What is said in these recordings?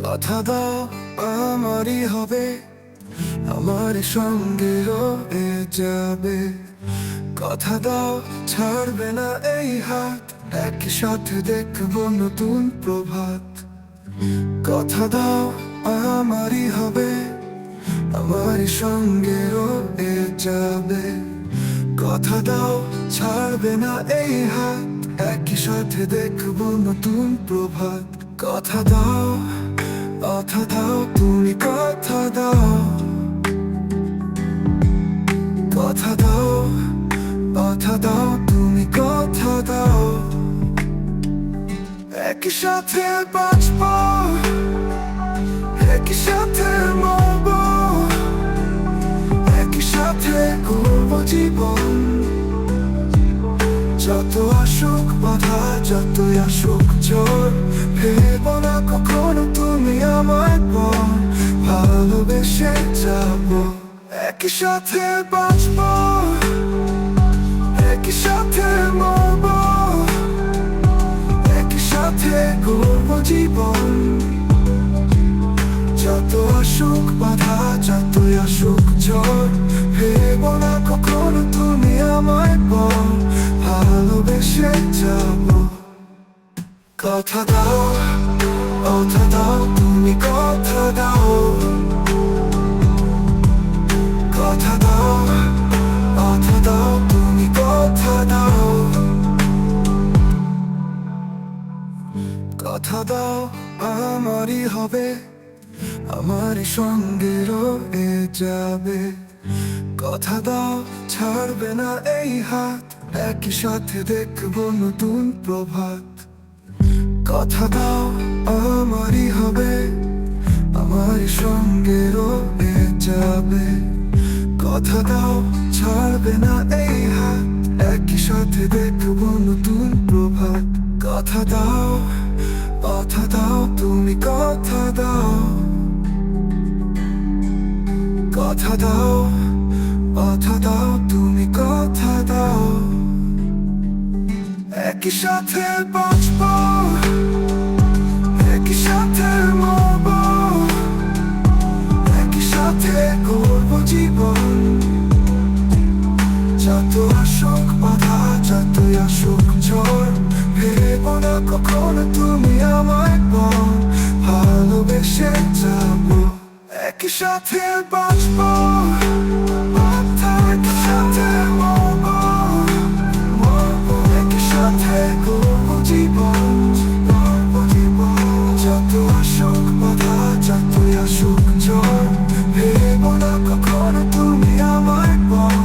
কথা দাও আমারই হবে, আমার সঙ্গে রয়ে যাবে। কথা দাও ছাড়বে না এই হাত, একই সাথে দেখবো নতুন প্রভাত। কথা দাও আমারই হবে, আমার সঙ্গে রয়ে যাবে। কথা দাও ছাড়বে না এই হাত, একই সাথে দেখবো নতুন প্রভাত। কথা দাও তুমি কথা দাও। কথা দাও তুমি কথা দাও। একই সাথে বাঁচবো, একই সাথে মরবো, একই সাথে করবো জীবন। যত আসুক বাধা, যতই আসুক ঝড়, ভেবো না কখনো তুমি আমায় পর। ভালোবেসে যাবো, একই সাথে বাঁচবো, একই সাথে মরবো, একই সাথে করবো জীবন। যত আসুক বাধা, যতই আসুক ঝড়, ভেবো না কখনো তুমি আমায় পর। ভালোবেসে যাবো। কথা দাও তুমি কথা দাও। কথা দাও তুমি কথা দাও। কথা দাও আমারই হবে, আমার সঙ্গে রয়ে যাবে। কথা দাও ছাড়বে না এই হাত, একই সাথে দেখবো নতুন প্রভাত। কথা দাও আমারই হবে, আমার সঙ্গে রয়ে যাবে। কথা দাও ছাড়বে না এই হাত, একই সাথে দেখবো নতুন প্রভাত। কথা দাও তুমি কথা দাও। কথা দাও তুমি কথা দাও। একই সাথে বাঁচবো, একই সাথে মরবো, একই সাথে করবো জীবন। যত আসুক বাধা, যতই আসুক ঝড়, ভেবো না কখনো তুমি আমায় পর। ভালোবেসে যাবো, একই সাথে বাঁচবো, একই সাথে মরবো, একই সাথে করবো জীবন। যত আসুক বাধা, যতই আসুক ঝড়, ভেবো না কখনো তুমি আমায় পর।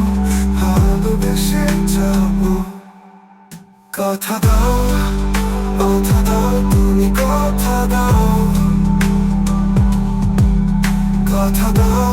ভালোবেসে যাবো। কথা দাও তুমি কথা দাও। কথা দাও